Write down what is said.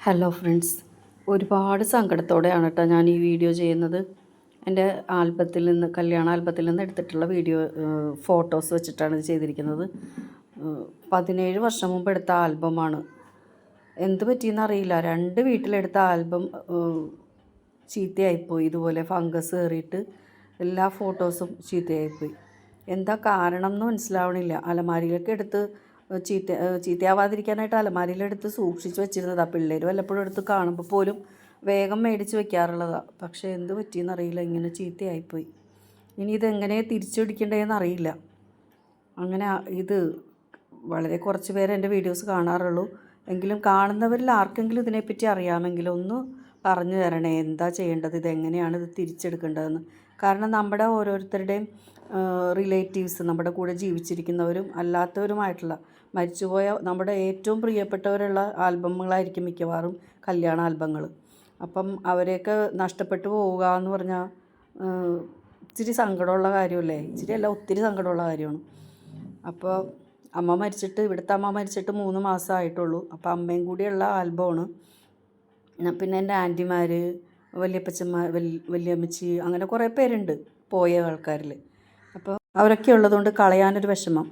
Hello friends, ഒരുപാട് സങ്കടത്തോടെയാണ് കേട്ടോ ഞാൻ ഈ വീഡിയോ ചെയ്യുന്നത്. എൻ്റെ ആൽബത്തിൽ നിന്ന്, കല്യാണ ആൽബത്തിൽ നിന്ന് എടുത്തിട്ടുള്ള ഫോട്ടോസ് വെച്ചിട്ടാണ് ഇത് ചെയ്തിരിക്കുന്നത്. 17 വർഷം മുമ്പ് എടുത്ത ആൽബമാണ്. എന്ത് പറ്റിയെന്ന് അറിയില്ല, 2 വീട്ടിലെടുത്ത ആൽബം ചീത്തയായിപ്പോയി. ഇതുപോലെ ഫംഗസ് കയറിയിട്ട് എല്ലാ ഫോട്ടോസും ചീത്തയായിപ്പോയി. എന്താ കാരണം എന്ന് മനസ്സിലാവണില്ല. അലമാരിയിലൊക്കെ എടുത്ത് ചീത്തയാവാതിരിക്കാനായിട്ട് അലമാരിയിലെടുത്ത് സൂക്ഷിച്ച് വെച്ചിരുന്നതാണ്. പിള്ളേർ വല്ലപ്പോഴും എടുത്ത് കാണുമ്പോൾ പോലും വേഗം മേടിച്ച് വെക്കാറുള്ളതാണ്. പക്ഷേ എന്ത് പറ്റിയെന്നറിയില്ല, ഇങ്ങനെ ചീത്തയായിപ്പോയി. ഇനി ഇതെങ്ങനെ തിരിച്ചു പിടിക്കേണ്ടതെന്ന് അറിയില്ല. അങ്ങനെ ഇത് വളരെ കുറച്ച് പേര് എൻ്റെ വീഡിയോസ് കാണാറുള്ളൂ. എങ്കിലും കാണുന്നവരിൽ ആർക്കെങ്കിലും ഇതിനെപ്പറ്റി അറിയാമെങ്കിൽ ഒന്ന് പറഞ്ഞു തരണേ, എന്താ ചെയ്യേണ്ടത്, ഇതെങ്ങനെയാണ് ഇത് തിരിച്ചെടുക്കേണ്ടതെന്ന്. കാരണം നമ്മുടെ ഓരോരുത്തരുടെയും റിലേറ്റീവ്സ്, നമ്മുടെ കൂടെ ജീവിച്ചിരിക്കുന്നവരും അല്ലാത്തവരുമായിട്ടുള്ള മരിച്ചുപോയ നമ്മുടെ ഏറ്റവും പ്രിയപ്പെട്ടവരുള്ള ആൽബങ്ങളായിരിക്കും മിക്കവാറും കല്യാണ ആൽബങ്ങൾ. അപ്പം അവരെയൊക്കെ നഷ്ടപ്പെട്ടു പോവുക എന്ന് പറഞ്ഞാൽ ഇച്ചിരി സങ്കടമുള്ള കാര്യമല്ലേ? ഇച്ചിരി അല്ല, ഒത്തിരി സങ്കടമുള്ള കാര്യമാണ്. അപ്പോൾ ഇവിടുത്തെ അമ്മ മരിച്ചിട്ട് 3 മാസമായിട്ടുള്ളൂ. അപ്പോൾ അമ്മയും കൂടിയുള്ള ആൽബമാണ്. പിന്നെ എൻ്റെ ആൻറ്റിമാർ, വല്യപ്പച്ചന്മാർ, വല്യമ്മച്ചി, അങ്ങനെ കുറേ പേരുണ്ട് പോയ ആൾക്കാരിൽ. അപ്പോൾ അവരൊക്കെ ഉള്ളതുകൊണ്ട് കളയാനൊരു വിഷമം.